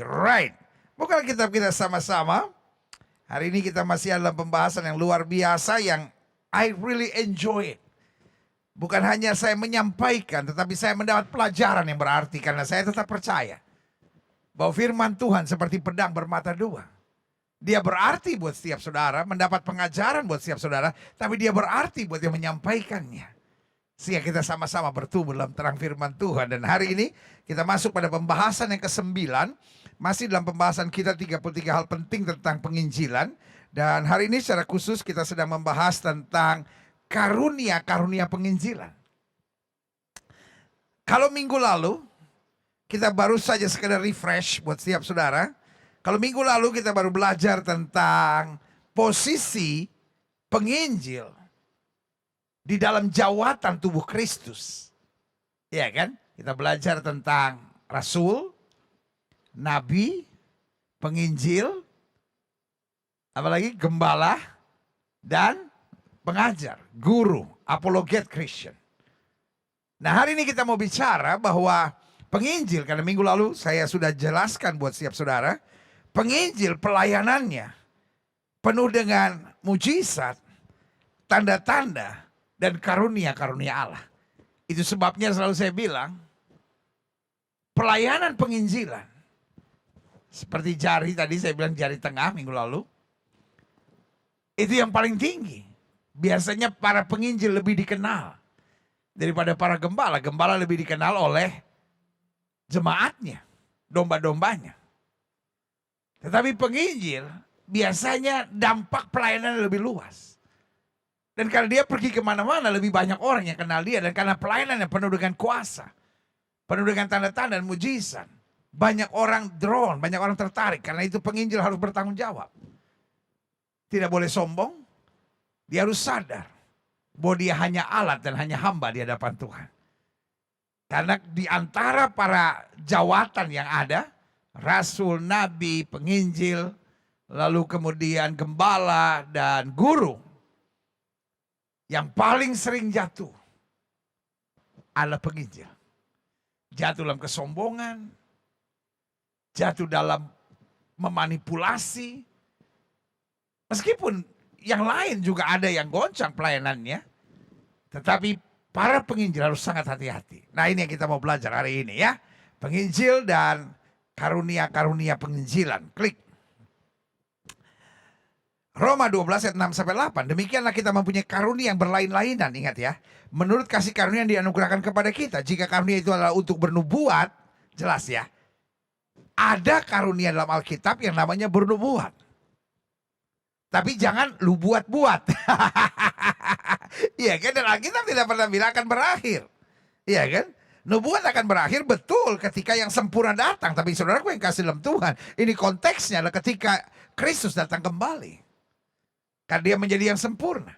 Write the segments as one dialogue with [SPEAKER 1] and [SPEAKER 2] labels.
[SPEAKER 1] Right. Buka kitab kita sama-sama. Hari ini kita masih dalam pembahasan yang luar biasa yang I really enjoy it. Bukan hanya saya menyampaikan, tetapi saya mendapat pelajaran yang berarti karena saya tetap percaya bahwa firman Tuhan seperti pedang bermata dua. Dia berarti buat setiap saudara, mendapat pengajaran buat setiap saudara, tapi dia berarti buat yang menyampaikannya. Sehingga kita sama-sama bertumbuh dalam terang firman Tuhan. Dan hari ini kita masuk pada pembahasan yang ke-9. Masih dalam pembahasan kita 33 hal penting tentang penginjilan. Dan hari ini secara khusus kita sedang membahas tentang karunia-karunia penginjilan. Kalau minggu lalu kita baru saja sekedar refresh buat setiap saudara. Kalau minggu lalu kita baru belajar tentang posisi penginjil di dalam jawatan tubuh Kristus. Ya kan? Kita belajar tentang rasul, nabi, penginjil, apalagi gembala, dan pengajar, guru, apologet Christian. Nah hari ini kita mau bicara bahwa penginjil, karena minggu lalu saya sudah jelaskan buat setiap saudara, penginjil pelayanannya penuh dengan mujizat, tanda-tanda, dan karunia-karunia Allah. Itu sebabnya selalu saya bilang, pelayanan penginjilan, seperti jari tadi saya bilang jari tengah minggu lalu, itu yang paling tinggi. Biasanya para penginjil lebih dikenal daripada para gembala. Gembala lebih dikenal oleh jemaatnya, domba-dombanya. Tetapi penginjil biasanya dampak pelayanan lebih luas. Dan karena dia pergi kemana-mana lebih banyak orang yang kenal dia. Dan karena pelayanannya penuh dengan kuasa, penuh dengan tanda-tanda dan mujizat, banyak orang drawn, banyak orang tertarik. Karena itu penginjil harus bertanggung jawab. Tidak boleh sombong. Dia harus sadar bahwa dia hanya alat dan hanya hamba di hadapan Tuhan. Karena di antara para jawatan yang ada, rasul, nabi, penginjil, lalu kemudian gembala dan guru, yang paling sering jatuh adalah penginjil. Jatuh dalam kesombongan, jatuh dalam memanipulasi. Meskipun yang lain juga ada yang goncang pelayanannya, tetapi para penginjil harus sangat hati-hati. Nah ini yang kita mau belajar hari ini ya. Penginjil dan karunia-karunia penginjilan. Klik. Roma 12 ayat 6-8. Demikianlah kita mempunyai karunia yang berlain-lainan. Ingat ya. Menurut kasih karunia yang dianugerahkan kepada kita. Jika karunia itu adalah untuk bernubuat. Jelas ya. Ada karunia dalam Alkitab yang namanya bernubuat. Tapi jangan lu buat-buat. Iya kan. Dan Alkitab tidak pernah bilang akan berakhir. Iya kan. Nubuat akan berakhir betul ketika yang sempurna datang. Tapi saudaraku yang kasih dalam Tuhan. Ini konteksnya adalah ketika Kristus datang kembali. Karena dia menjadi yang sempurna.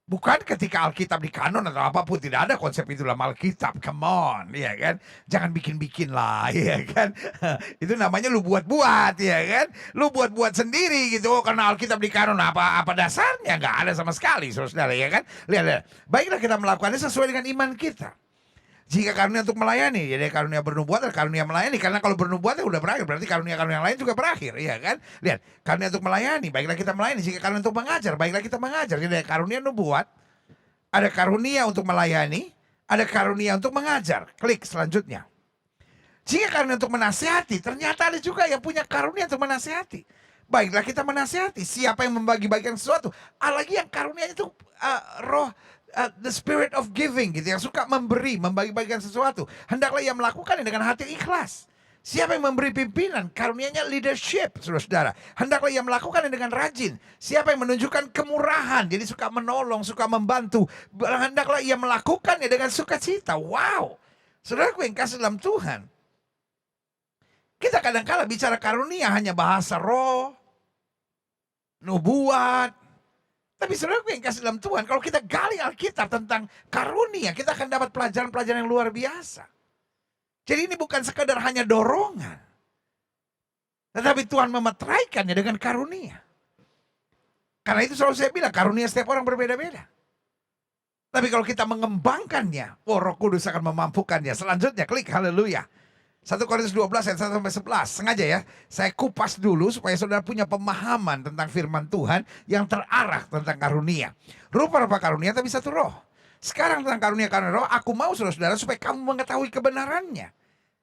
[SPEAKER 1] Bukan ketika Alkitab di kanon atau apapun. Tidak ada konsep itu dalam Alkitab. Come on. Ya kan? Jangan bikin-bikin lah. Ya kan? Itu namanya lu buat-buat. Ya kan? Lu buat-buat sendiri gitu. Karena Alkitab di kanon apa dasarnya. Nggak ada sama sekali. Saudara ya kan? Lihat. Baiklah kita melakukannya sesuai dengan iman kita. Jika karunia untuk melayani, jadi karunia bernubuat dan karunia melayani. Karena kalau bernubuat ya udah berakhir, berarti karunia-karunia yang lain juga berakhir, iya kan? Lihat, karunia untuk melayani, baiklah kita melayani. Jika karunia untuk mengajar, baiklah kita mengajar. Jadi ada karunia nubuat, ada karunia untuk melayani, ada karunia untuk mengajar. Klik selanjutnya. Jika karunia untuk menasihati, ternyata ada juga yang punya karunia untuk menasihati. Baiklah kita menasihati. Siapa yang membagi-bagikan sesuatu? Lagi yang karunia itu roh, the spirit of giving gitu, yang suka memberi, membagi-bagikan sesuatu. Hendaklah ia melakukannya dengan hati ikhlas. Siapa yang memberi pimpinan? Karunianya leadership, saudara-saudara. Hendaklah ia melakukannya dengan rajin. Siapa yang menunjukkan kemurahan, jadi suka menolong, suka membantu. Hendaklah ia melakukannya dengan sukacita. Wow, saudaraku yang kasih dalam Tuhan. Kita kadang-kala bicara karunia hanya bahasa roh, nubuat. Tapi saudaraku yang kasih dalam Tuhan, kalau kita gali Alkitab tentang karunia, kita akan dapat pelajaran-pelajaran yang luar biasa. Jadi ini bukan sekadar hanya dorongan. Tetapi Tuhan memeteraikannya dengan karunia. Karena itu selalu saya bilang, karunia setiap orang berbeda-beda. Tapi kalau kita mengembangkannya, Roh Kudus akan memampukannya. Selanjutnya, klik haleluya. 1 Korintus 12 ayat 1 sampai 11. Sengaja ya, saya kupas dulu supaya saudara punya pemahaman tentang firman Tuhan yang terarah tentang karunia. Rupa-rupa karunia tapi satu roh. Sekarang tentang karunia roh, aku mau saudara-saudara supaya kamu mengetahui kebenarannya.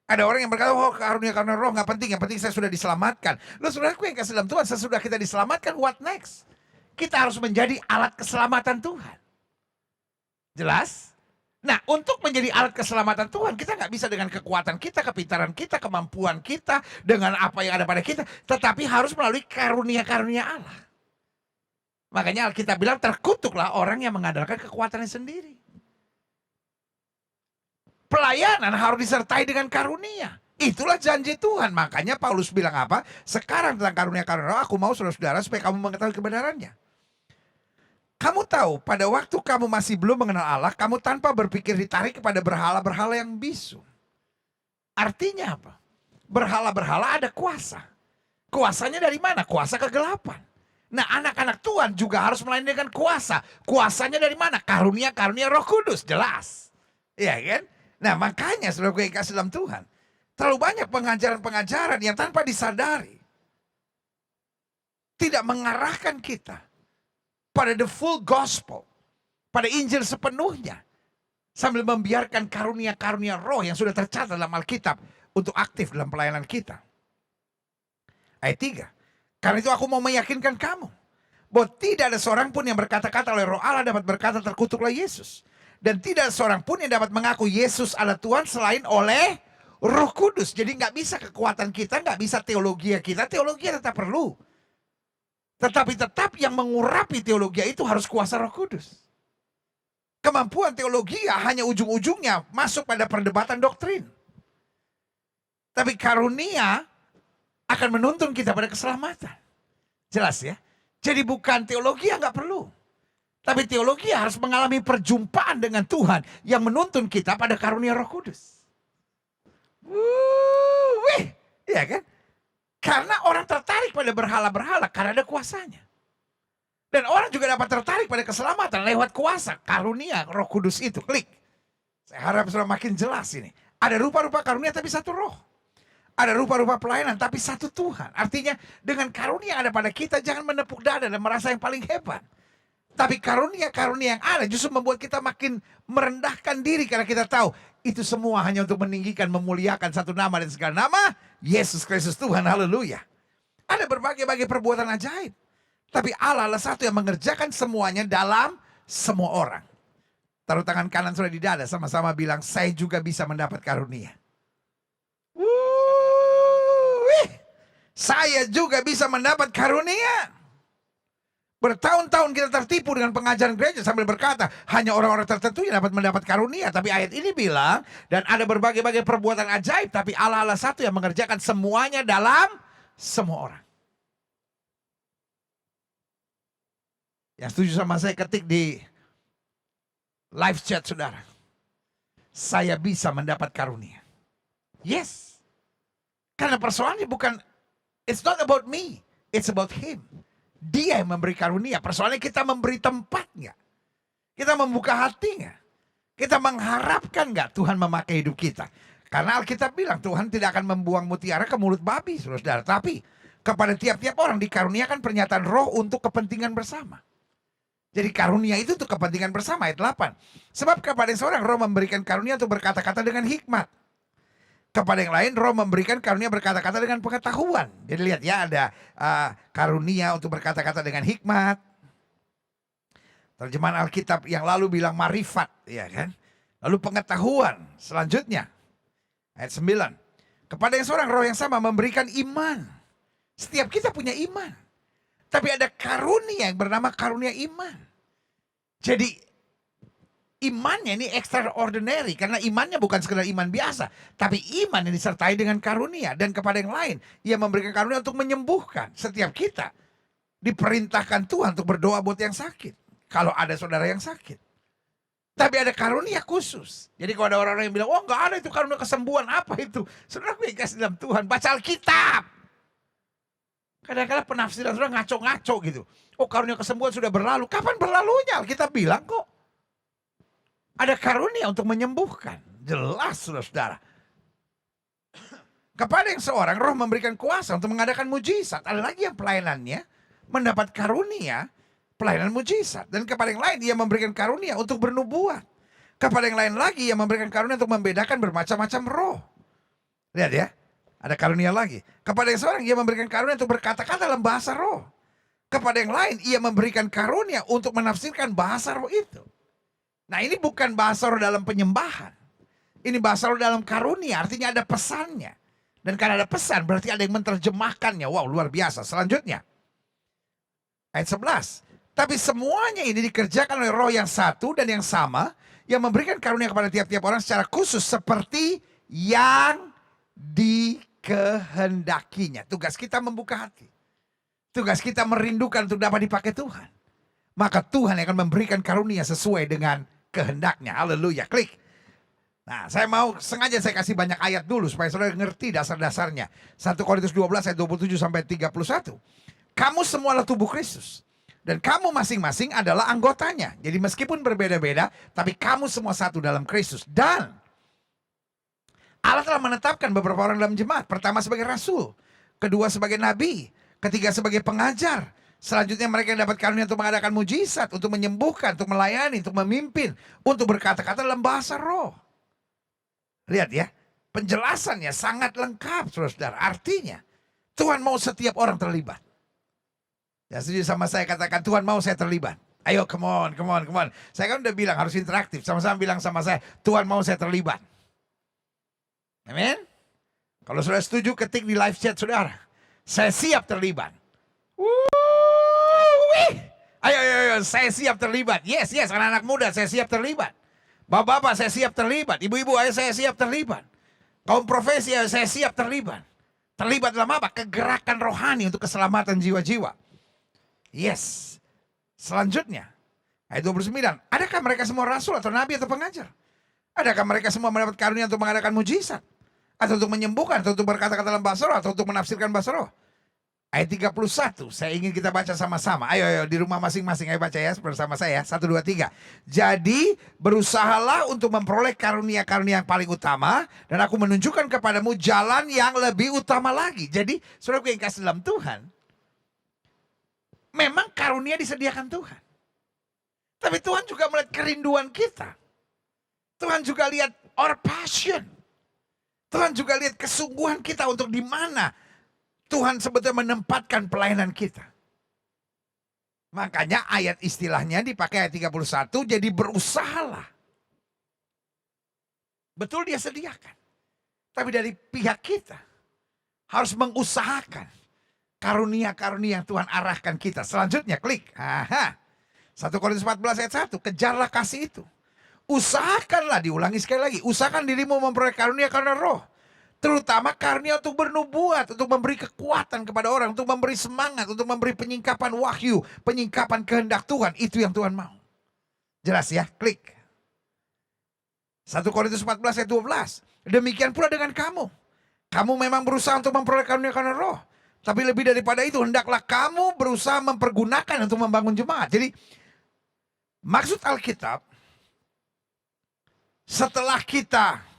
[SPEAKER 1] Ada orang yang berkata, oh karunia roh gak penting, yang penting saya sudah diselamatkan. Loh saudaraku yang kasih dalam Tuhan, sesudah kita diselamatkan, what next? Kita harus menjadi alat keselamatan Tuhan. Jelas? Nah, untuk menjadi alat keselamatan Tuhan, kita nggak bisa dengan kekuatan kita, kepintaran kita, kemampuan kita, dengan apa yang ada pada kita, tetapi harus melalui karunia-karunia Allah. Makanya Alkitab bilang terkutuklah orang yang mengandalkan kekuatannya sendiri. Pelayanan harus disertai dengan karunia. Itulah janji Tuhan. Makanya Paulus bilang apa? Sekarang tentang karunia-karunia, aku mau saudara-saudara supaya kamu mengetahui kebenarannya. Kamu tahu, pada waktu kamu masih belum mengenal Allah, kamu tanpa berpikir ditarik kepada berhala-berhala yang bisu. Artinya apa? Berhala-berhala ada kuasa. Kuasanya dari mana? Kuasa kegelapan. Nah, anak-anak Tuhan juga harus melayani dengan kuasa. Kuasanya dari mana? Karunia-karunia Roh Kudus, jelas. Iya kan? Nah, makanya saudara gue kasih dalam Tuhan, terlalu banyak pengajaran-pengajaran yang tanpa disadari tidak mengarahkan kita pada the full gospel, pada Injil sepenuhnya, sambil membiarkan karunia-karunia roh yang sudah tercatat dalam Alkitab untuk aktif dalam pelayanan kita. Ayat 3, karena itu aku mau meyakinkan kamu bahwa tidak ada seorang pun yang berkata-kata oleh roh Allah dapat berkata terkutuklah Yesus. Dan tidak ada seorang pun yang dapat mengaku Yesus adalah Tuhan selain oleh Roh Kudus. Jadi nggak bisa kekuatan kita, nggak bisa teologi kita tetap perlu. Tetapi tetap yang mengurapi teologi itu harus kuasa Roh Kudus. Kemampuan teologi hanya ujung-ujungnya masuk pada perdebatan doktrin. Tapi karunia akan menuntun kita pada keselamatan. Jelas ya? Jadi bukan teologi yang nggak perlu. Tapi teologi harus mengalami perjumpaan dengan Tuhan yang menuntun kita pada karunia Roh Kudus. Wih, iya kan? Karena orang tertarik pada berhala-berhala karena ada kuasanya. Dan orang juga dapat tertarik pada keselamatan lewat kuasa, karunia Roh Kudus itu. Klik. Saya harap sudah makin jelas ini. Ada rupa-rupa karunia tapi satu roh. Ada rupa-rupa pelayanan tapi satu Tuhan. Artinya dengan karunia yang ada pada kita jangan menepuk dada dan merasa yang paling hebat. Tapi karunia-karunia yang ada justru membuat kita makin merendahkan diri karena kita tahu itu semua hanya untuk meninggikan, memuliakan satu nama dan segala nama, Yesus Kristus Tuhan, haleluya. Ada berbagai-bagai perbuatan ajaib. Tapi Allah adalah satu yang mengerjakan semuanya dalam semua orang. Taruh tangan kanan sudah di dada, sama-sama bilang, saya juga bisa mendapat karunia. Saya juga bisa mendapat karunia. Bertahun-tahun kita tertipu dengan pengajaran gereja sambil berkata, hanya orang-orang tertentu yang dapat mendapat karunia. Tapi ayat ini bilang, dan ada berbagai-bagai perbuatan ajaib, tapi Allah adalah satu yang mengerjakan semuanya dalam semua orang. Yang setuju sama saya ketik di live chat saudara. Saya bisa mendapat karunia. Yes. Karena persoalannya bukan, it's not about me, it's about him. Dia yang memberi karunia. Persoalannya kita memberi tempat nggak? Kita membuka hati nggak? Kita mengharapkan nggak Tuhan memakai hidup kita? Karena Alkitab bilang Tuhan tidak akan membuang mutiara ke mulut babi, saudara. Tapi kepada tiap-tiap orang dikaruniakan pernyataan roh untuk kepentingan bersama. Jadi karunia itu untuk kepentingan bersama, ayat 8. Sebab kepada seorang roh memberikan karunia untuk berkata-kata dengan hikmat. Kepada yang lain roh memberikan karunia berkata-kata dengan pengetahuan. Jadi lihat ya, ada karunia untuk berkata-kata dengan hikmat. Terjemahan Alkitab yang lalu bilang marifat, ya kan? Lalu pengetahuan. Selanjutnya ayat 9. Kepada yang seorang roh yang sama memberikan iman. Setiap kita punya iman. Tapi ada karunia yang bernama karunia iman. Jadi imannya ini extraordinary karena imannya bukan sekedar iman biasa, tapi iman yang disertai dengan karunia. Dan kepada yang lain, ia memberikan karunia untuk menyembuhkan. Setiap kita diperintahkan Tuhan untuk berdoa buat yang sakit. Kalau ada saudara yang sakit. Tapi ada karunia khusus. Jadi kalau ada orang-orang yang bilang, oh enggak ada itu karunia kesembuhan, apa itu? Saudara gue kasih dalam Tuhan, baca Alkitab. Kadang-kadang penafsiran saudara ngaco-ngaco gitu. Oh karunia kesembuhan sudah berlalu. Kapan berlalunya? Alkitab bilang kok. Ada karunia untuk menyembuhkan. Jelas saudara-saudara. Kepada yang seorang roh memberikan kuasa untuk mengadakan mujizat. Ada lagi yang pelayanannya mendapat karunia pelayanan mujizat. Dan kepada yang lain ia memberikan karunia untuk bernubuat. Kepada yang lain lagi ia memberikan karunia untuk membedakan bermacam-macam roh. Lihat ya, ada karunia lagi. Kepada yang seorang ia memberikan karunia untuk berkata-kata dalam bahasa roh. Kepada yang lain ia memberikan karunia untuk menafsirkan bahasa roh itu. Nah, ini bukan bahasa roh dalam penyembahan. Ini bahasa roh dalam karunia, artinya ada pesannya. Dan karena ada pesan berarti ada yang menerjemahkannya. Wow, luar biasa. Selanjutnya ayat 11. Tapi semuanya ini dikerjakan oleh roh yang satu dan yang sama, yang memberikan karunia kepada tiap-tiap orang secara khusus seperti yang dikehendakinya. Tugas kita membuka hati. Tugas kita merindukan untuk dapat dipakai Tuhan. Maka Tuhan akan memberikan karunia sesuai dengan kehendaknya. Haleluya. Klik. Nah, saya mau sengaja saya kasih banyak ayat dulu supaya saudara ngerti dasar-dasarnya. 1 Korintus 12 ayat 27 sampai 31. Kamu semualah tubuh Kristus. Dan kamu masing-masing adalah anggotanya. Jadi meskipun berbeda-beda, tapi kamu semua satu dalam Kristus. Dan Allah telah menetapkan beberapa orang dalam jemaat. Pertama sebagai rasul, kedua sebagai nabi, ketiga sebagai pengajar. Selanjutnya mereka yang dapat karunia untuk mengadakan mujizat, untuk menyembuhkan, untuk melayani, untuk memimpin, untuk berkata-kata dalam bahasa roh. Lihat ya, penjelasannya sangat lengkap, saudara-saudara. Artinya, Tuhan mau setiap orang terlibat. Ya, setuju sama saya, katakan Tuhan mau saya terlibat. Ayo, come on. Saya kan udah bilang harus interaktif. Sama-sama bilang sama saya, Tuhan mau saya terlibat. Amin. Kalau saudara setuju, ketik di live chat saudara. Saya siap terlibat. Ayo, saya siap terlibat. Yes, anak-anak muda, saya siap terlibat. Bapak-bapak, saya siap terlibat. Ibu-ibu, ayo saya siap terlibat. Kaum profesi, ayo saya siap terlibat. Terlibat dalam apa? Kegerakan rohani untuk keselamatan jiwa-jiwa. Yes. Selanjutnya, ayat 29. Adakah mereka semua rasul atau nabi atau pengajar? Adakah mereka semua mendapat karunia untuk mengadakan mujizat? Atau untuk menyembuhkan, atau untuk berkata-kata dalam bahasa roh, atau untuk menafsirkan bahasa roh? Ayat 31, saya ingin kita baca sama-sama. Ayo, di rumah masing-masing, ayo baca ya bersama saya. 1, 2, 3. Jadi, berusahalah untuk memperoleh karunia-karunia yang paling utama. Dan aku menunjukkan kepadamu jalan yang lebih utama lagi. Jadi, saudara yang kasih dalam Tuhan, memang karunia disediakan Tuhan. Tapi Tuhan juga melihat kerinduan kita. Tuhan juga lihat our passion. Tuhan juga lihat kesungguhan kita untuk di mana Tuhan sebetulnya menempatkan pelayanan kita. Makanya ayat istilahnya dipakai ayat 31, jadi berusahalah. Betul dia sediakan. Tapi dari pihak kita harus mengusahakan karunia-karunia yang Tuhan arahkan kita. Selanjutnya klik. 1 Korintus 14 ayat 1, kejarlah kasih itu. Usahakanlah, diulangi sekali lagi. Usahakan dirimu memperoleh karunia karena roh. Terutama karunia untuk bernubuat, untuk memberi kekuatan kepada orang, untuk memberi semangat, untuk memberi penyingkapan wahyu, penyingkapan kehendak Tuhan. Itu yang Tuhan mau. Jelas ya? Klik. 1 Korintus 14 ayat 12. Demikian pula dengan kamu. Kamu memang berusaha untuk memperoleh karunia karena roh. Tapi lebih daripada itu, hendaklah kamu berusaha mempergunakan untuk membangun jemaat. Jadi, maksud Alkitab, setelah kita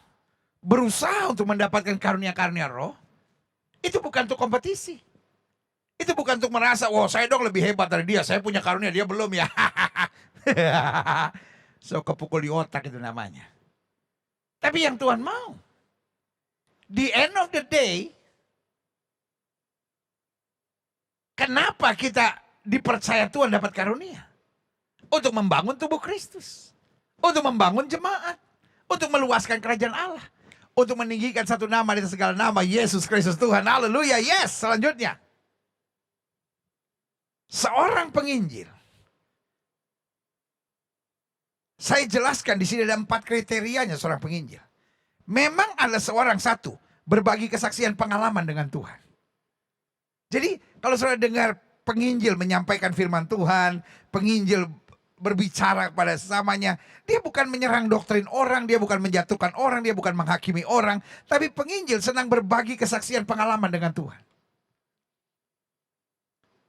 [SPEAKER 1] berusaha untuk mendapatkan karunia-karunia roh, itu bukan untuk kompetisi. Itu bukan untuk merasa, wah saya dong lebih hebat dari dia, saya punya karunia, dia belum ya. So kepukul di otak itu namanya. Tapi yang Tuhan mau, the end of the day, kenapa kita dipercaya Tuhan dapat karunia? Untuk membangun tubuh Kristus. Untuk membangun jemaat. Untuk meluaskan kerajaan Allah. Untuk meninggikan satu nama di atas segala nama, Yesus Kristus Tuhan. Haleluya. Yes, selanjutnya. Seorang penginjil. Saya jelaskan di sini ada 4 kriterianya seorang penginjil. Memang ada seorang satu, berbagi kesaksian pengalaman dengan Tuhan. Jadi kalau saudara dengar penginjil menyampaikan firman Tuhan, penginjil berbicara kepada sesamanya, dia bukan menyerang doktrin orang, dia bukan menjatuhkan orang, dia bukan menghakimi orang, tapi penginjil senang berbagi kesaksian pengalaman dengan Tuhan.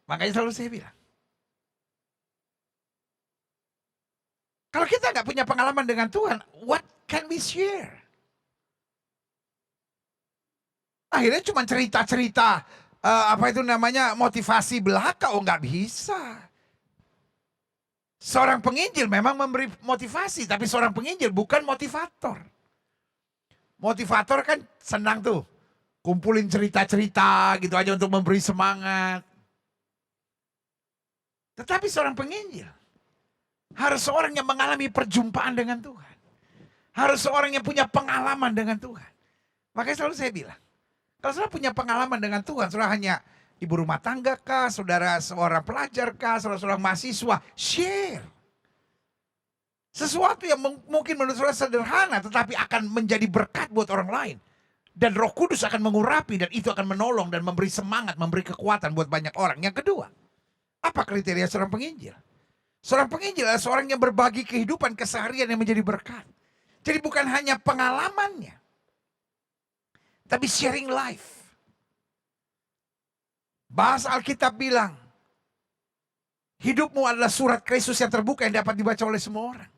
[SPEAKER 1] Makanya selalu saya bilang, kalau kita nggak punya pengalaman dengan Tuhan, what can we share? Akhirnya cuma cerita-cerita motivasi belaka. Oh, nggak bisa. Seorang penginjil memang memberi motivasi, tapi seorang penginjil bukan motivator. Motivator kan senang tuh, kumpulin cerita-cerita gitu aja untuk memberi semangat. Tetapi seorang penginjil harus seorang yang mengalami perjumpaan dengan Tuhan. Harus seorang yang punya pengalaman dengan Tuhan. Makanya selalu saya bilang, kalau saudara punya pengalaman dengan Tuhan, saudara hanya ibu rumah tangga kah, saudara seorang pelajar kah, saudara seorang mahasiswa, share. Sesuatu yang mungkin menurut saudara sederhana, tetapi akan menjadi berkat buat orang lain. Dan Roh Kudus akan mengurapi dan itu akan menolong dan memberi semangat, memberi kekuatan buat banyak orang. Yang kedua, apa kriteria seorang penginjil? Seorang penginjil adalah seorang yang berbagi kehidupan keseharian yang menjadi berkat. Jadi bukan hanya pengalamannya, tapi sharing life. Bahasa Alkitab bilang, hidupmu adalah surat Kristus yang terbuka yang dapat dibaca oleh semua orang.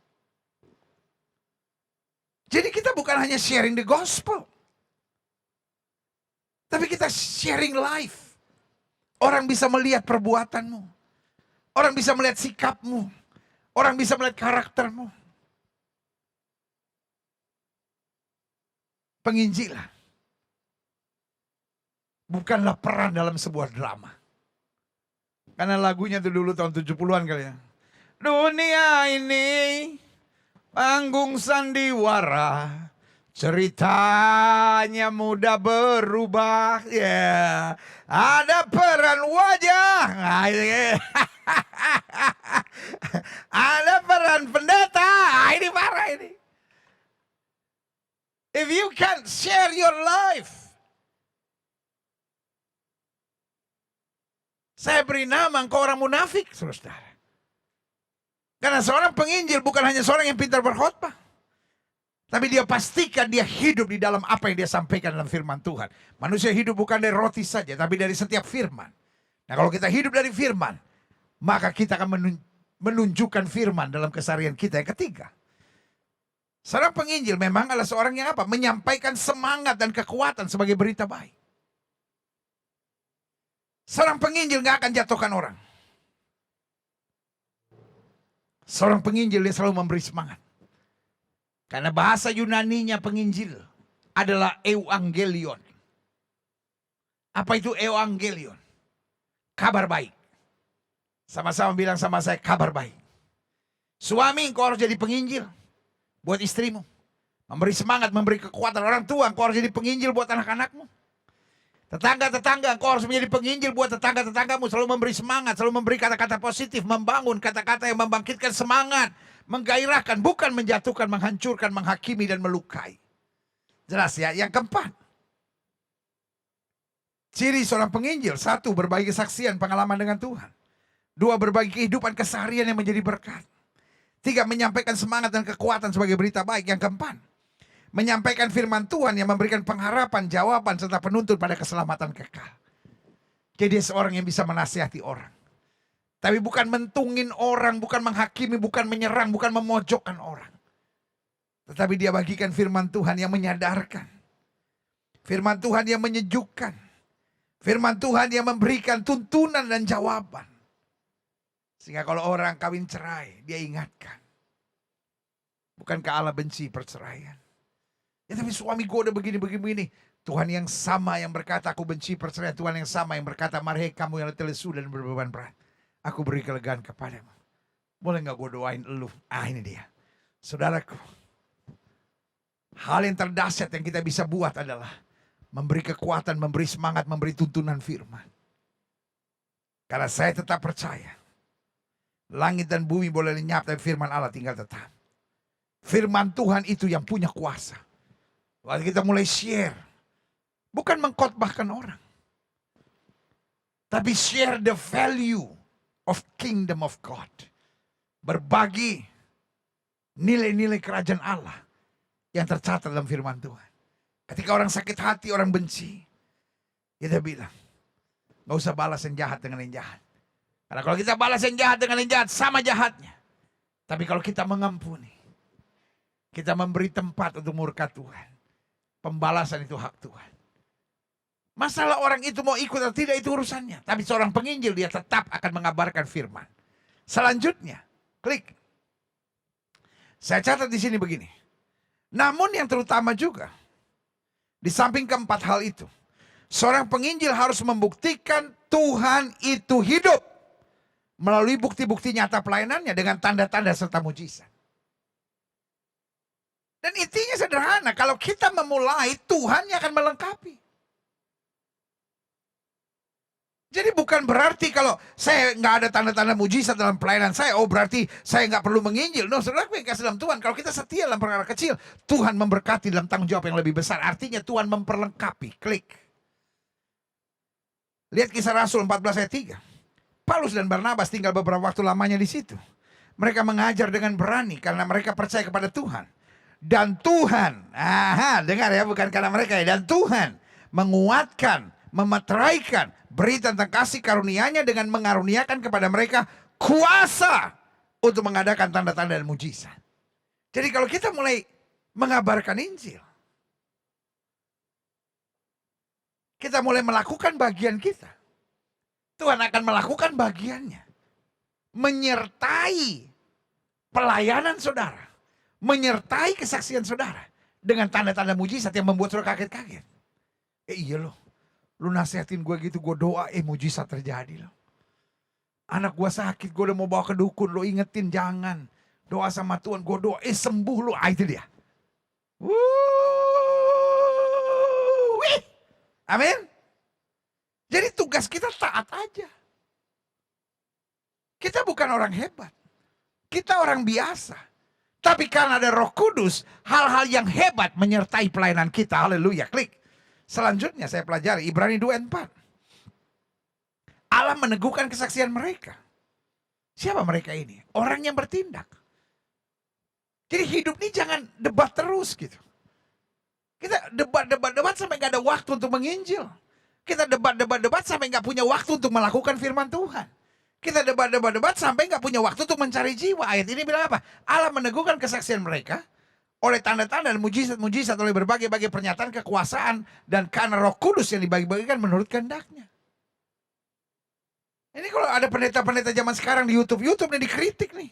[SPEAKER 1] Jadi kita bukan hanya sharing the gospel, tapi kita sharing life. Orang bisa melihat perbuatanmu. Orang bisa melihat sikapmu. Orang bisa melihat karaktermu. Penginjilan bukanlah peran dalam sebuah drama. Karena lagunya itu dulu tahun 70-an kali ya. Dunia ini panggung sandiwara, ceritanya mudah berubah. Ya, ada peran wajah. Ada peran pendeta. Ini parah ini. If you can't share your life, saya beri nama engkau orang munafik, saudara. Karena seorang penginjil bukan hanya seorang yang pintar berkhotbah, tapi dia pastikan dia hidup di dalam apa yang dia sampaikan dalam firman Tuhan. Manusia hidup bukan dari roti saja, tapi dari setiap firman. Nah, kalau kita hidup dari firman, maka kita akan menunjukkan firman dalam keseharian kita. Yang ketiga, seorang penginjil memang adalah seorang yang apa? Menyampaikan semangat dan kekuatan sebagai berita baik. Seorang penginjil gak akan jatuhkan orang. Seorang penginjil dia selalu memberi semangat. Karena bahasa Yunaninya penginjil adalah euangelion. Apa itu euangelion? Kabar baik. Sama-sama bilang sama saya, kabar baik. Suami, engkau harus jadi penginjil buat istrimu. Memberi semangat, memberi kekuatan. Orang tua, engkau harus jadi penginjil buat anak-anakmu. Tetangga-tetangga, engkau harus menjadi penginjil buat tetangga-tetanggamu. Selalu memberi semangat, selalu memberi kata-kata positif, membangun kata-kata yang membangkitkan semangat, menggairahkan, bukan menjatuhkan, menghancurkan, menghakimi, dan melukai. Jelas ya. Yang keempat, ciri seorang penginjil. 1, berbagi kesaksian, pengalaman dengan Tuhan. 2, berbagi kehidupan keseharian yang menjadi berkat. 3, menyampaikan semangat dan kekuatan sebagai berita baik. Yang keempat, menyampaikan firman Tuhan yang memberikan pengharapan, jawaban, serta penuntun pada keselamatan kekal. Jadi dia seorang yang bisa menasihati orang. Tapi bukan mentungin orang, bukan menghakimi, bukan menyerang, bukan memojokkan orang. Tetapi dia bagikan firman Tuhan yang menyadarkan. Firman Tuhan yang menyejukkan. Firman Tuhan yang memberikan tuntunan dan jawaban. Sehingga kalau orang kawin cerai, dia ingatkan. Bukankah Allah benci perceraian? Ya tapi suami gue udah begini-begini. Tuhan yang sama yang berkata aku benci perceraian. Tuhan yang sama yang berkata mari kamu yang letih lesu dan berbeban berat, aku beri kelegaan kepadamu. Boleh gak gue doain elu? Ini dia. Saudaraku, hal yang terdahsyat yang kita bisa buat adalah memberi kekuatan, memberi semangat, memberi tuntunan firman. Karena saya tetap percaya, langit dan bumi boleh lenyap, tapi firman Allah tinggal tetap. Firman Tuhan itu yang punya kuasa. Waktu kita mulai share, bukan mengkhotbahkan orang, tapi share the value of kingdom of God. Berbagi nilai-nilai kerajaan Allah yang tercatat dalam firman Tuhan. Ketika orang sakit hati, orang benci, kita bilang, gak usah balas yang jahat dengan yang jahat. Karena kalau kita balas yang jahat dengan yang jahat, sama jahatnya. Tapi kalau kita mengampuni, kita memberi tempat untuk murka Tuhan. Pembalasan itu hak Tuhan. Masalah orang itu mau ikut atau tidak itu urusannya. Tapi seorang penginjil dia tetap akan mengabarkan firman. Selanjutnya, klik. Saya catat di sini begini. Namun yang terutama juga, di samping keempat hal itu, seorang penginjil harus membuktikan Tuhan itu hidup melalui bukti-bukti nyata pelayanannya dengan tanda-tanda serta mujizat. Dan intinya sederhana, kalau kita memulai, Tuhan yang akan melengkapi. Jadi bukan berarti kalau saya nggak ada tanda-tanda mujizat dalam pelayanan saya, oh berarti saya nggak perlu menginjil. No, saudara yang kasih dalam Tuhan, kalau kita setia dalam perkara kecil, Tuhan memberkati dalam tanggung jawab yang lebih besar. Artinya Tuhan memperlengkapi. Klik. Lihat Kisah Rasul 14 ayat 3. Paulus dan Barnabas tinggal beberapa waktu lamanya di situ. Mereka mengajar dengan berani karena mereka percaya kepada Tuhan. Dan Tuhan, dengar ya, bukan karena mereka ya. Dan Tuhan menguatkan, memeteraikan berita tentang kasih karunia-Nya dengan mengaruniakan kepada mereka kuasa untuk mengadakan tanda-tanda dan mujizat. Jadi kalau kita mulai mengabarkan Injil, kita mulai melakukan bagian kita, Tuhan akan melakukan bagiannya. Menyertai pelayanan saudara, menyertai kesaksian saudara dengan tanda-tanda mujizat yang membuat saudara kaget-kaget. Iya loh, lu nasihatin gue gitu, gue doa, mujizat terjadi loh. Anak gue sakit, gue udah mau bawa ke dukun, lu ingetin jangan. Doa sama Tuhan, gue doa, sembuh lu. Itu dia. Wih. Amin. Jadi tugas kita taat aja. Kita bukan orang hebat. Kita orang biasa. Tapi karena ada Roh Kudus, hal-hal yang hebat menyertai pelayanan kita. Haleluya, klik. Selanjutnya saya pelajari Ibrani 2 ayat 4. Allah meneguhkan kesaksian mereka. Siapa mereka ini? Orang yang bertindak. Jadi hidup ini jangan debat terus gitu. Kita debat sampai gak ada waktu untuk menginjil. Kita debat sampai gak punya waktu untuk melakukan firman Tuhan. Kita debat sampai gak punya waktu untuk mencari jiwa. Ayat ini bilang apa? Allah meneguhkan kesaksian mereka oleh tanda-tanda dan mujizat-mujizat, oleh berbagai-bagai pernyataan kekuasaan, dan karena Roh Kudus yang dibagi-bagikan menurut kehendaknya. Ini kalau ada pendeta-pendeta zaman sekarang di YouTube nih dikritik nih.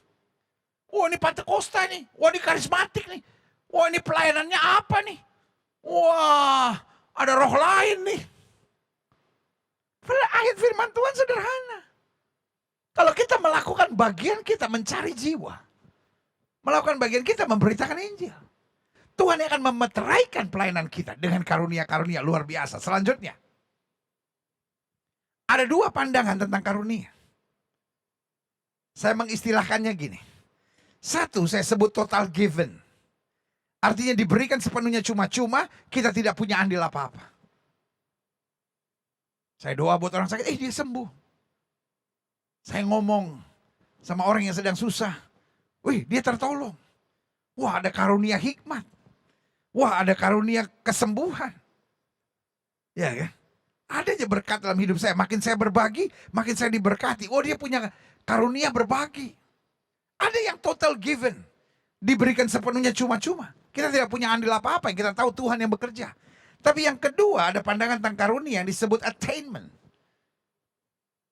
[SPEAKER 1] Wah ini Pentakosta nih, wah ini karismatik nih, wah ini pelayanannya apa nih, wah ada roh lain nih. Ayat firman Tuhan sederhana. Kalau kita melakukan bagian kita mencari jiwa, melakukan bagian kita memberitakan Injil, Tuhan akan memeteraikan pelayanan kita dengan karunia-karunia luar biasa. Selanjutnya, ada dua pandangan tentang karunia. Saya mengistilahkannya gini. Satu, saya sebut total given. Artinya diberikan sepenuhnya cuma-cuma, kita tidak punya andil apa-apa. Saya doa buat orang sakit, dia sembuh. Saya ngomong sama orang yang sedang susah, dia tertolong. Wah, ada karunia hikmat. Wah, ada karunia kesembuhan. Ya kan? Ada aja berkat dalam hidup saya. Makin saya berbagi, makin saya diberkati. Oh, dia punya karunia berbagi. Ada yang total given. Diberikan sepenuhnya cuma-cuma. Kita tidak punya andil apa-apa. Kita tahu Tuhan yang bekerja. Tapi yang kedua, ada pandangan tentang karunia yang disebut attainment.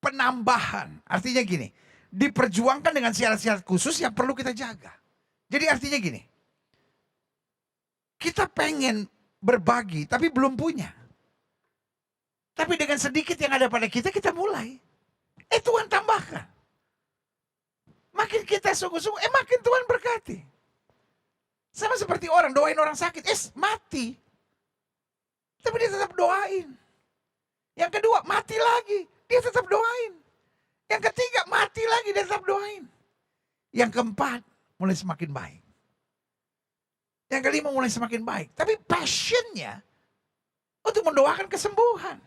[SPEAKER 1] Penambahan. Artinya gini. Diperjuangkan dengan syarat-syarat khusus yang perlu kita jaga. Jadi artinya gini. Kita pengen berbagi tapi belum punya. Tapi dengan sedikit yang ada pada kita, kita mulai. Tuhan tambahkan. Makin kita sungguh-sungguh, makin Tuhan berkati. Sama seperti orang doain orang sakit, mati. Tapi dia tetap doain. Yang kedua, mati lagi, dia tetap doain. Yang ketiga, mati lagi, dia tetap doain. Yang keempat, mulai semakin baik. Yang kelima, mulai semakin baik. Tapi passionnya untuk mendoakan kesembuhan.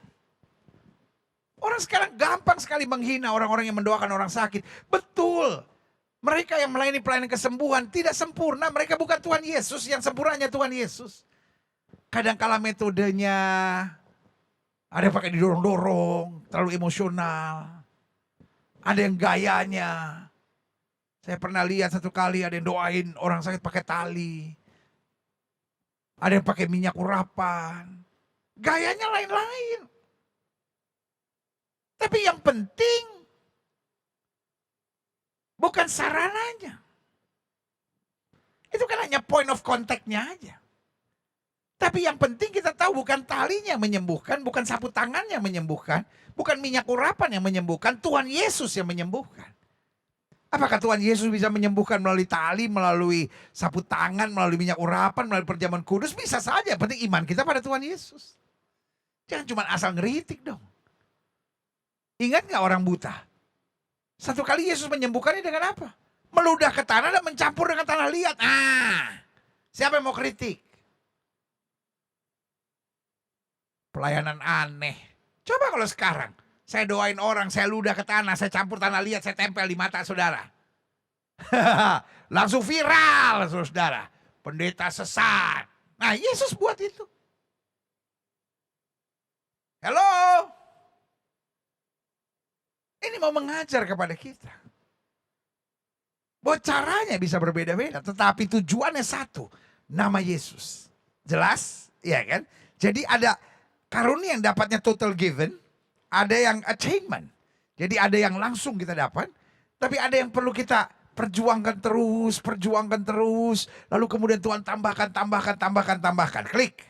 [SPEAKER 1] Orang sekarang gampang sekali menghina orang-orang yang mendoakan orang sakit. Betul. Mereka yang melayani pelayanan kesembuhan tidak sempurna. Mereka bukan Tuhan Yesus. Yang sempurnanya Tuhan Yesus. Kadang-kala metodenya ada yang pakai didorong-dorong, terlalu emosional. Ada yang gayanya. Saya pernah lihat satu kali ada yang doain orang sakit pakai tali. Ada yang pakai minyak urapan. Gayanya lain-lain. Tapi yang penting bukan sarananya. Itu kan hanya point of contact-nya aja. Tapi yang penting kita tahu bukan talinya yang menyembuhkan, bukan sapu tangan yang menyembuhkan, bukan minyak urapan yang menyembuhkan, Tuhan Yesus yang menyembuhkan. Apakah Tuhan Yesus bisa menyembuhkan melalui tali, melalui sapu tangan, melalui minyak urapan, melalui perjamuan kudus? Bisa saja, yang penting iman kita pada Tuhan Yesus. Jangan cuma asal ngeritik dong. Ingat gak orang buta? Satu kali Yesus menyembuhkannya dengan apa? Meludah ke tanah dan mencampur dengan tanah liat. Siapa yang mau kritik? Pelayanan aneh. Coba kalau sekarang saya doain orang, saya ludah ke tanah, saya campur tanah liat, saya tempel di mata saudara. Langsung viral saudara. Pendeta sesat. Nah, Yesus buat itu. Halo. Ini mau mengajar kepada kita. Bahwa caranya bisa berbeda-beda, tetapi tujuannya satu, nama Yesus. Jelas? Iya kan? Jadi ada karunia yang dapatnya total given, ada yang attainment. Jadi ada yang langsung kita dapat, tapi ada yang perlu kita perjuangkan terus, lalu kemudian Tuhan tambahkan. Klik.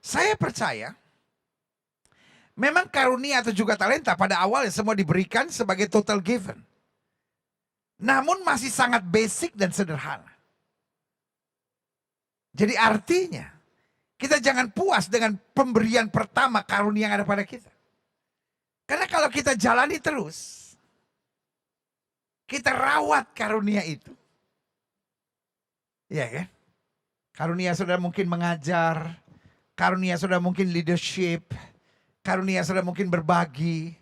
[SPEAKER 1] Saya percaya, memang karunia atau juga talenta pada awalnya semua diberikan sebagai total given. Namun masih sangat basic dan sederhana. Jadi artinya, kita jangan puas dengan pemberian pertama karunia yang ada pada kita. Karena kalau kita jalani terus, kita rawat karunia itu. Iya kan? Karunia saudara mungkin mengajar, karunia saudara mungkin leadership, karunia saudara mungkin berbagi,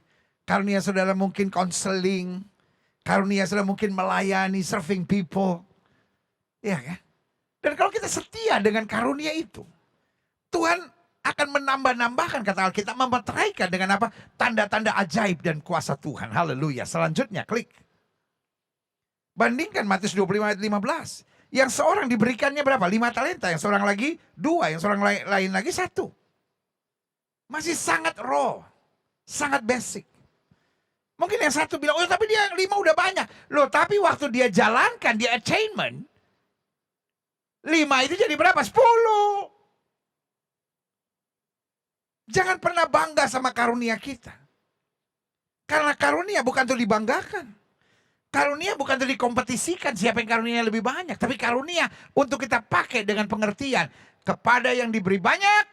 [SPEAKER 1] karunia saudara mungkin counseling, karunia saudara mungkin melayani, serving people. Iya kan? Dan kalau kita setia dengan karunia itu, Tuhan akan menambah-nambahkan, kata Alkitab, memeteraikan dengan apa? Tanda-tanda ajaib dan kuasa Tuhan. Haleluya. Selanjutnya klik. Bandingkan Matius 25 ayat 15. Yang seorang diberikannya berapa? 5 talenta. Yang seorang lagi 2. Yang seorang lain lagi 1. Masih sangat raw. Sangat basic. Mungkin yang satu bilang, oh tapi dia 5 udah banyak. Loh tapi waktu dia jalankan, dia attainment, 5 itu jadi berapa? 10. Jangan pernah bangga sama karunia kita. Karena karunia bukan untuk dibanggakan. Karunia bukan untuk dikompetisikan siapa yang karunia lebih banyak. Tapi karunia untuk kita pakai dengan pengertian. Kepada yang diberi banyak,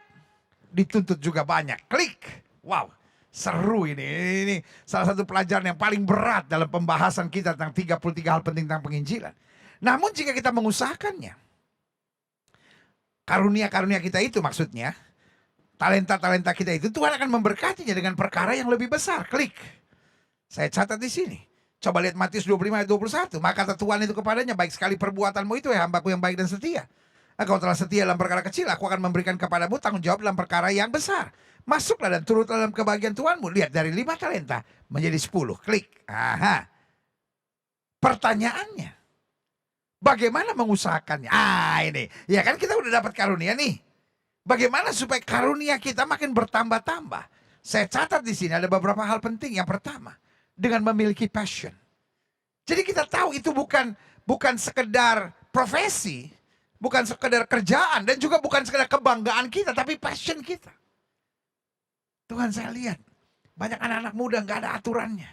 [SPEAKER 1] dituntut juga banyak. Klik. Wow. Seru ini. Ini salah satu pelajaran yang paling berat dalam pembahasan kita tentang 33 hal penting tentang penginjilan. Namun jika kita mengusahakannya, karunia-karunia kita itu maksudnya, talenta-talenta kita itu, Tuhan akan memberkatinya dengan perkara yang lebih besar. Klik. Saya catat di sini. Coba lihat Matius 25 ayat 21. Maka kata Tuhan itu kepadanya, baik sekali perbuatanmu itu ya hambaku yang baik dan setia. Engkau telah setia dalam perkara kecil, aku akan memberikan kepadamu tanggung jawab dalam perkara yang besar. Masuklah dan turutlah dalam kebahagiaan Tuhanmu. Lihat dari 5 talenta menjadi 10. Klik. Pertanyaannya, bagaimana mengusahakannya? Ini. Ya kan kita udah dapat karunia nih. Bagaimana supaya karunia kita makin bertambah-tambah? Saya catat di sini ada beberapa hal penting. Yang pertama, dengan memiliki passion. Jadi kita tahu itu bukan sekedar profesi, bukan sekedar kerjaan, dan juga bukan sekedar kebanggaan kita, tapi passion kita. Tuhan, saya lihat banyak anak-anak muda gak ada aturannya.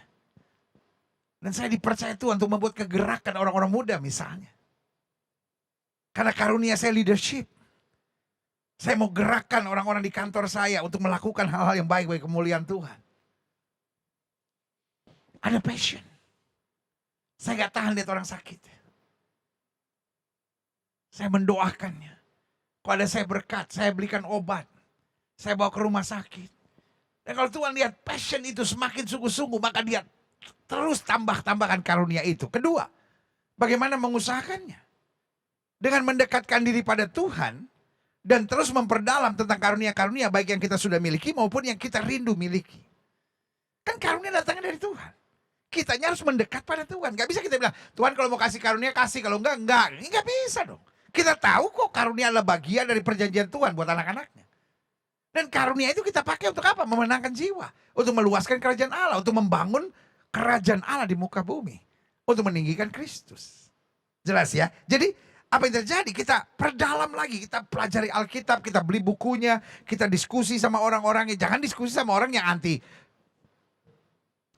[SPEAKER 1] Dan saya dipercaya Tuhan untuk membuat kegerakan orang-orang muda misalnya. Karena karunia saya leadership. Saya mau gerakkan orang-orang di kantor saya untuk melakukan hal-hal yang baik bagi kemuliaan Tuhan. Ada passion. Saya gak tahan lihat orang sakit. Saya mendoakannya. Kalau ada saya berkat, saya belikan obat. Saya bawa ke rumah sakit. Dan kalau Tuhan lihat passion itu semakin sungguh-sungguh, maka dia terus tambahkan karunia itu. Kedua, bagaimana mengusahakannya? Dengan mendekatkan diri pada Tuhan dan terus memperdalam tentang karunia-karunia baik yang kita sudah miliki maupun yang kita rindu miliki. Kan karunia datangnya dari Tuhan. Kitanya harus mendekat pada Tuhan. Gak bisa kita bilang, Tuhan kalau mau kasih karunia kasih, kalau enggak. Ini gak bisa dong. Kita tahu kok karunia adalah bagian dari perjanjian Tuhan buat anak-anaknya. Dan karunia itu kita pakai untuk apa? Memenangkan jiwa. Untuk meluaskan kerajaan Allah. Untuk membangun kerajaan Allah di muka bumi. Untuk meninggikan Kristus. Jelas ya? Jadi apa yang terjadi? Kita perdalam lagi. Kita pelajari Alkitab. Kita beli bukunya. Kita diskusi sama orang-orangnya. Jangan diskusi sama orang yang anti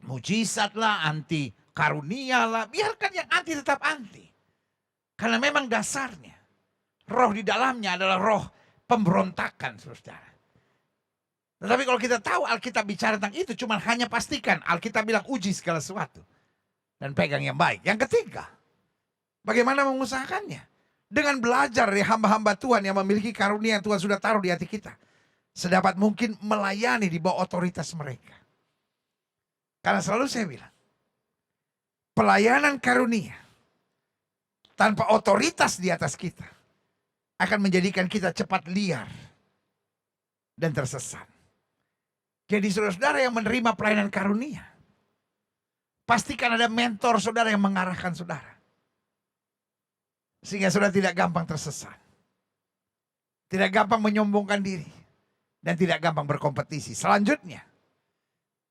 [SPEAKER 1] mujizat lah. Anti karunia lah. Biarkan yang anti tetap anti. Karena memang dasarnya. Roh di dalamnya adalah roh pemberontakan, saudara. Tetapi kalau kita tahu Alkitab bicara tentang itu, cuman hanya pastikan Alkitab bilang uji segala sesuatu. Dan pegang yang baik. Yang ketiga, bagaimana mengusahakannya? Dengan belajar dari hamba-hamba Tuhan yang memiliki karunia yang Tuhan sudah taruh di hati kita. Sedapat mungkin melayani di bawah otoritas mereka. Karena selalu saya bilang, pelayanan karunia tanpa otoritas di atas kita akan menjadikan kita cepat liar dan tersesat. Jadi saudara-saudara yang menerima pelayanan karunia, pastikan ada mentor saudara yang mengarahkan saudara. Sehingga saudara tidak gampang tersesat. Tidak gampang menyombongkan diri. Dan tidak gampang berkompetisi. Selanjutnya,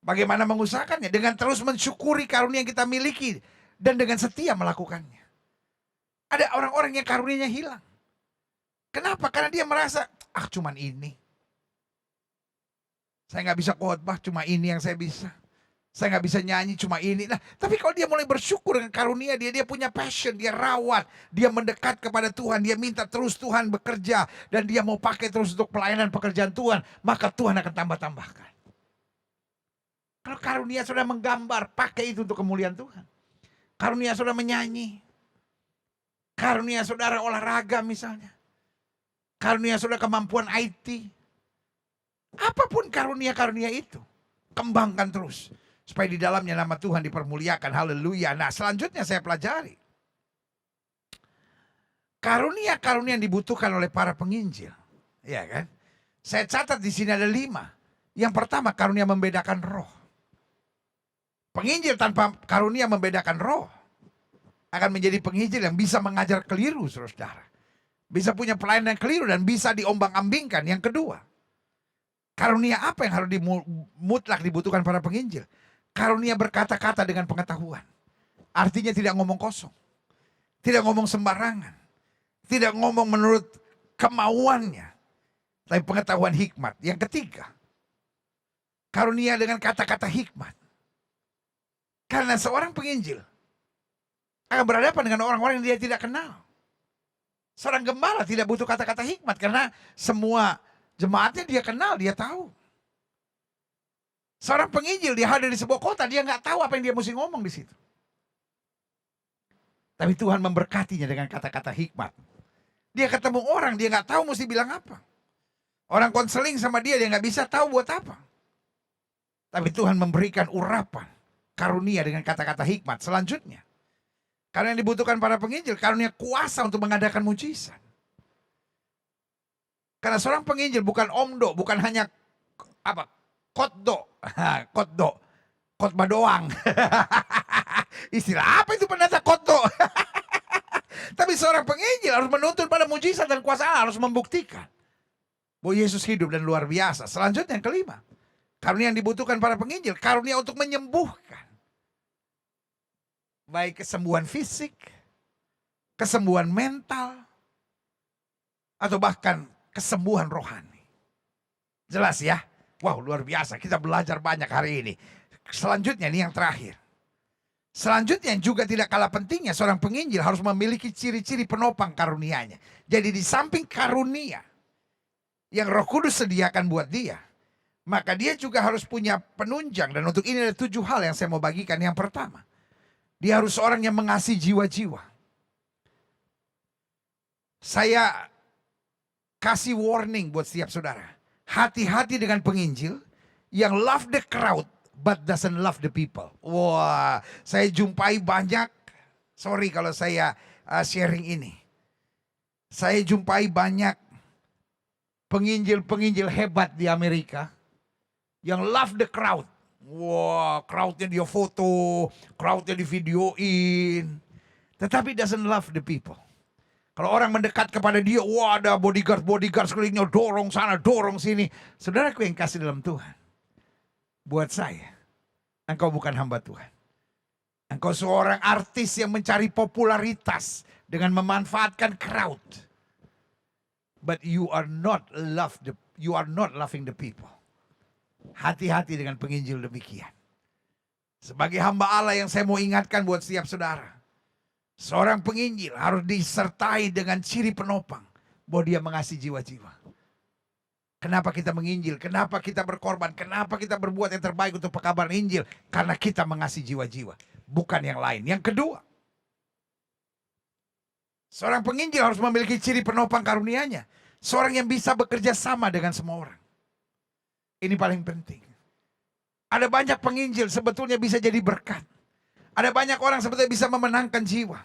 [SPEAKER 1] bagaimana mengusahakannya? Dengan terus mensyukuri karunia yang kita miliki. Dan dengan setia melakukannya. Ada orang-orang yang karunianya hilang. Kenapa? Karena dia merasa, cuman ini. Saya nggak bisa khotbah, cuma ini yang saya bisa. Saya nggak bisa nyanyi, cuma ini. Nah, tapi kalau dia mulai bersyukur dengan karunia dia punya passion, dia rawat, dia mendekat kepada Tuhan, dia minta terus Tuhan bekerja, dan dia mau pakai terus untuk pelayanan pekerjaan Tuhan, maka Tuhan akan tambah-tambahkan. Kalau karunia sudah menggambar, pakai itu untuk kemuliaan Tuhan. Karunia sudah menyanyi. Karunia saudara olahraga misalnya. Karunia saudara kemampuan IT. Apapun karunia-karunia itu, kembangkan terus. Supaya di dalamnya nama Tuhan dipermuliakan. Haleluya. Nah, selanjutnya saya pelajari. Karunia-karunia yang dibutuhkan oleh para penginjil. Ya kan? Saya catat di sini ada 5. Yang pertama, karunia membedakan roh. Penginjil tanpa karunia membedakan roh akan menjadi penginjil yang bisa mengajar keliru, saudara. Bisa punya pelayanan yang keliru dan bisa diombang-ambingkan. Yang kedua, karunia apa yang harus mutlak dibutuhkan para penginjil? Karunia berkata-kata dengan pengetahuan. Artinya tidak ngomong kosong. Tidak ngomong sembarangan. Tidak ngomong menurut kemauannya. Tapi pengetahuan hikmat. Yang ketiga, karunia dengan kata-kata hikmat. Karena seorang penginjil akan berhadapan dengan orang-orang yang dia tidak kenal. Seorang gembala tidak butuh kata-kata hikmat. Karena semua jemaatnya dia kenal, dia tahu. Seorang penginjil dia hadir di sebuah kota, dia nggak tahu apa yang dia mesti ngomong di situ. Tapi Tuhan memberkatinya dengan kata-kata hikmat. Dia ketemu orang, dia nggak tahu mesti bilang apa. Orang konseling sama dia nggak bisa tahu buat apa. Tapi Tuhan memberikan urapan, karunia dengan kata-kata hikmat. Selanjutnya, karena yang dibutuhkan para penginjil, karunia kuasa untuk mengadakan mujizat. Karena seorang penginjil bukan omdo, bukan hanya khotbah doang. Istilah apa itu pendeta khotbah? Tapi seorang penginjil harus menuntut pada mujizat dan kuasa Allah, harus membuktikan bahwa Yesus hidup dan luar biasa. Selanjutnya yang kelima, karunia yang dibutuhkan para penginjil, karunia untuk menyembuhkan. Baik kesembuhan fisik, kesembuhan mental, atau bahkan kesembuhan rohani. Jelas ya? Wow, luar biasa. Kita belajar banyak hari ini. Selanjutnya ini yang terakhir. Selanjutnya yang juga tidak kalah pentingnya, seorang penginjil harus memiliki ciri-ciri penopang karunianya. Jadi di samping karunia yang Roh Kudus sediakan buat dia, maka dia juga harus punya penunjang. Dan untuk ini ada 7 hal yang saya mau bagikan. Yang pertama, dia harus seorang yang mengasihi jiwa-jiwa. Saya kasih warning buat setiap saudara. Hati-hati dengan penginjil yang love the crowd but doesn't love the people. Wah, saya jumpai banyak, sorry kalau saya sharing ini. Saya jumpai banyak penginjil-penginjil hebat di Amerika yang love the crowd. Wah, crowdnya dia foto, crowdnya di videoin. Tetapi doesn't love the people. Kalau orang mendekat kepada dia, wah ada bodyguard sekelilingnya, dorong sana, dorong sini. Saudaraku yang kasih dalam Tuhan, buat saya, engkau bukan hamba Tuhan. Engkau seorang artis yang mencari popularitas dengan memanfaatkan crowd. But you are not loving the people. Hati-hati dengan penginjil demikian. Sebagai hamba Allah yang saya mau ingatkan buat setiap saudara, seorang penginjil harus disertai dengan ciri penopang bahwa dia mengasihi jiwa-jiwa. Kenapa kita menginjil? Kenapa kita berkorban? Kenapa kita berbuat yang terbaik untuk pekabaran Injil? Karena kita mengasihi jiwa-jiwa, bukan yang lain. Yang kedua, seorang penginjil harus memiliki ciri penopang karunia-Nya. Seorang yang bisa bekerja sama dengan semua orang. Ini paling penting. Ada banyak penginjil sebetulnya bisa jadi berkat. Ada banyak orang sebetulnya bisa memenangkan jiwa.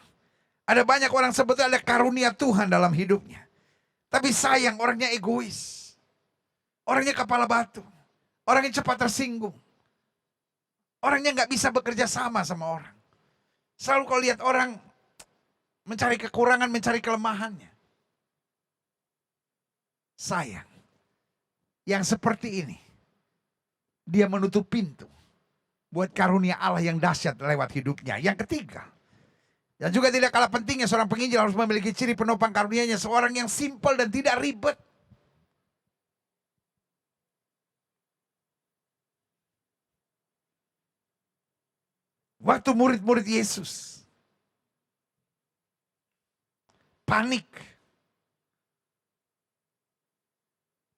[SPEAKER 1] Ada banyak orang sebetulnya ada karunia Tuhan dalam hidupnya. Tapi sayang, orangnya egois. Orangnya kepala batu. Orangnya cepat tersinggung. Orangnya nggak bisa bekerja sama orang. Selalu kalau lihat orang mencari kekurangan, mencari kelemahannya. Sayang, yang seperti ini, dia menutup pintu buat karunia Allah yang dahsyat lewat hidupnya. Yang ketiga, dan juga tidak kalah pentingnya, seorang penginjil harus memiliki ciri penopang karunia-Nya, seorang yang simpel dan tidak ribet. Waktu murid-murid Yesus panik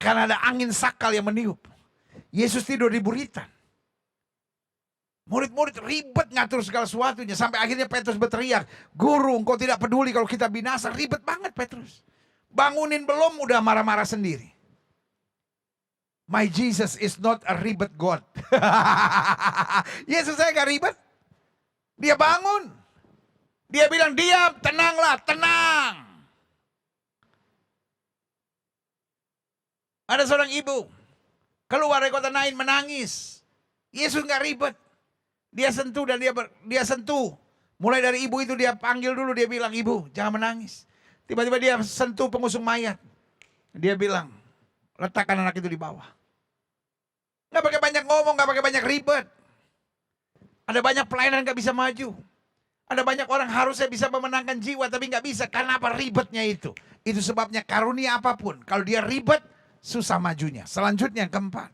[SPEAKER 1] karena ada angin sakal yang meniup. Yesus tidur di buritan. Murid-murid ribet ngatur segala sesuatunya. Sampai akhirnya Petrus berteriak, "Guru, engkau tidak peduli kalau kita binasa." Ribet banget Petrus. Bangunin belum udah marah-marah sendiri. My Jesus is not a ribet God. Yesus saya gak ribet. Dia bangun. Dia bilang, "Diam, tenanglah, tenang." Ada seorang ibu keluar dari kota Nain menangis. Yesus gak ribet. Dia sentuh dan dia sentuh. Mulai dari ibu itu dia panggil dulu, dia bilang, "Ibu, jangan menangis." Tiba-tiba dia sentuh pengusung mayat. Dia bilang, "Letakkan anak itu di bawah." Gak pakai banyak ngomong, gak pakai banyak ribet. Ada banyak pelayanan gak bisa maju. Ada banyak orang harusnya bisa memenangkan jiwa tapi gak bisa. Karena apa? Ribetnya itu. Itu sebabnya karunia apapun, kalau dia ribet, susah majunya. Selanjutnya yang keempat,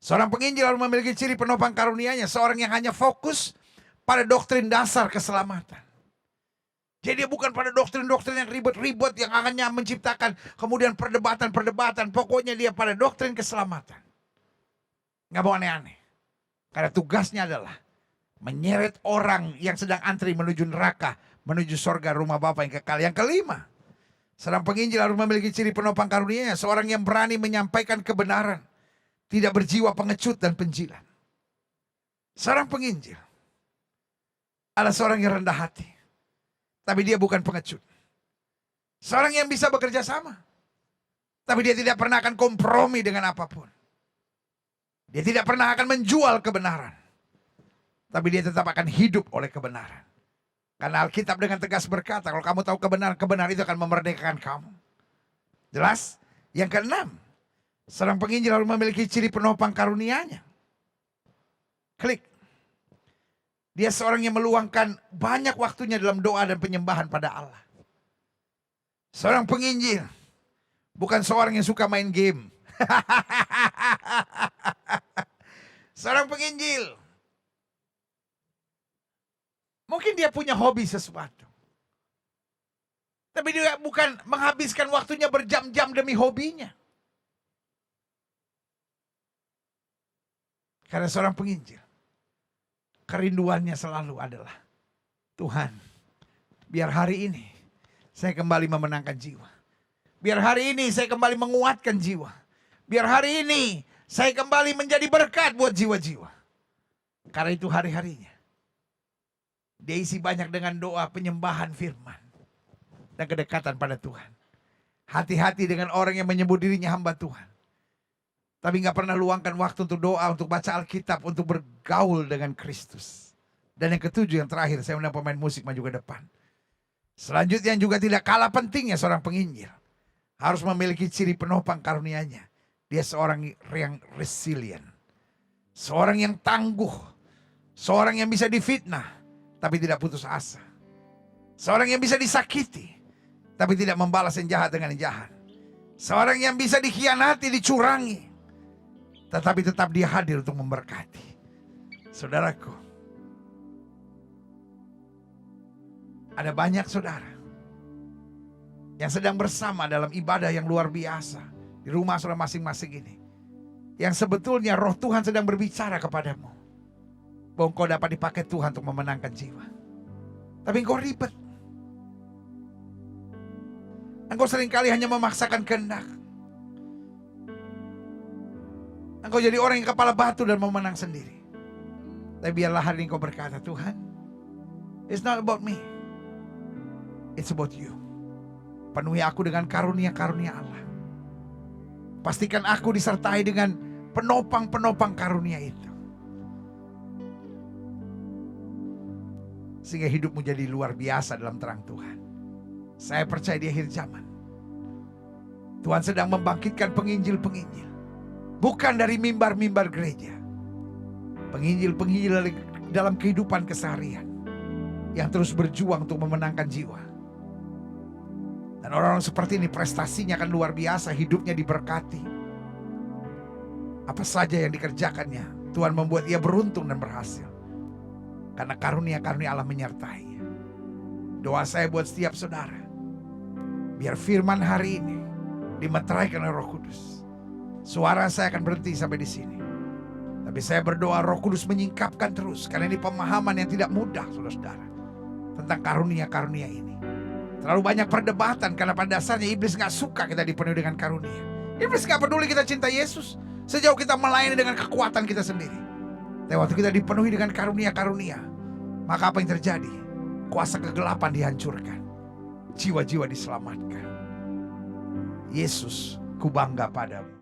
[SPEAKER 1] seorang penginjil harus memiliki ciri penopang karunia-Nya, seorang yang hanya fokus pada doktrin dasar keselamatan. Jadi dia bukan pada doktrin-doktrin yang ribet-ribet yang akannya menciptakan kemudian perdebatan-perdebatan. Pokoknya dia pada doktrin keselamatan. Gak mau aneh-aneh. Karena tugasnya adalah menyeret orang yang sedang antri menuju neraka, menuju surga rumah Bapa yang kekal. Yang kelima, seorang penginjil harus memiliki ciri penopang karunia-Nya, seorang yang berani menyampaikan kebenaran, tidak berjiwa pengecut dan penjilat. Seorang penginjil adalah seorang yang rendah hati, tapi dia bukan pengecut. Seorang yang bisa bekerja sama, tapi dia tidak pernah akan kompromi dengan apapun. Dia tidak pernah akan menjual kebenaran, tapi dia tetap akan hidup oleh kebenaran. Karena Alkitab dengan tegas berkata, kalau kamu tahu kebenaran, kebenaran itu akan memerdekakan kamu. Jelas? Yang keenam, seorang penginjil harus memiliki ciri penopang karunia-Nya. Klik. Dia seorang yang meluangkan banyak waktunya dalam doa dan penyembahan pada Allah. Seorang penginjil bukan seorang yang suka main game. Seorang penginjil mungkin dia punya hobi sesuatu, tapi dia bukan menghabiskan waktunya berjam-jam demi hobinya. Karena seorang penginjil, kerinduannya selalu adalah, Tuhan, biar hari ini saya kembali memenangkan jiwa. Biar hari ini saya kembali menguatkan jiwa. Biar hari ini saya kembali menjadi berkat buat jiwa-jiwa. Karena itu hari-harinya dia isi banyak dengan doa, penyembahan firman, dan kedekatan pada Tuhan. Hati-hati dengan orang yang menyebut dirinya hamba Tuhan, tapi gak pernah luangkan waktu untuk doa, untuk baca Alkitab, untuk bergaul dengan Kristus. Dan yang ketujuh, yang terakhir, saya undang pemain musik maju ke depan. Selanjutnya juga tidak kalah pentingnya seorang penginjil harus memiliki ciri penopang karunia-Nya. Dia seorang yang resilient. Seorang yang tangguh. Seorang yang bisa difitnah tapi tidak putus asa. Seorang yang bisa disakiti tapi tidak membalas yang jahat dengan yang jahat. Seorang yang bisa dikhianati, dicurangi, tetapi tetap dia hadir untuk memberkati. Saudaraku, ada banyak saudara yang sedang bersama dalam ibadah yang luar biasa di rumah saudara masing-masing ini, yang sebetulnya roh Tuhan sedang berbicara kepadamu bahwa engkau dapat dipakai Tuhan untuk memenangkan jiwa. Tapi engkau ribet. Engkau seringkali hanya memaksakan kehendak. Engkau jadi orang yang kepala batu dan mau menang sendiri. Tapi biarlah hari ini engkau berkata, Tuhan, it's not about me, it's about you. Penuhi aku dengan karunia-karunia Allah. Pastikan aku disertai dengan penopang-penopang karunia itu. Sehingga hidupmu jadi luar biasa dalam terang Tuhan. Saya percaya di akhir zaman Tuhan sedang membangkitkan penginjil-penginjil, bukan dari mimbar-mimbar gereja, penginjil-penginjil dalam kehidupan keseharian yang terus berjuang untuk memenangkan jiwa. Dan orang-orang seperti ini prestasinya akan luar biasa, hidupnya diberkati. Apa saja yang dikerjakannya, Tuhan membuat ia beruntung dan berhasil. Karena karunia-karunia Allah menyertai. Doa saya buat setiap saudara, biar firman hari ini dimeteraikan oleh Roh Kudus. Suara saya akan berhenti sampai di sini. Tapi saya berdoa Roh Kudus menyingkapkan terus. Karena ini pemahaman yang tidak mudah, saudara-saudara, tentang karunia-karunia ini. Terlalu banyak perdebatan karena pada dasarnya iblis gak suka kita dipenuhi dengan karunia. Iblis gak peduli kita cinta Yesus sejauh kita melayani dengan kekuatan kita sendiri. Tapi waktu kita dipenuhi dengan karunia-karunia, maka apa yang terjadi? Kuasa kegelapan dihancurkan, jiwa-jiwa diselamatkan. Yesus, ku bangga padamu.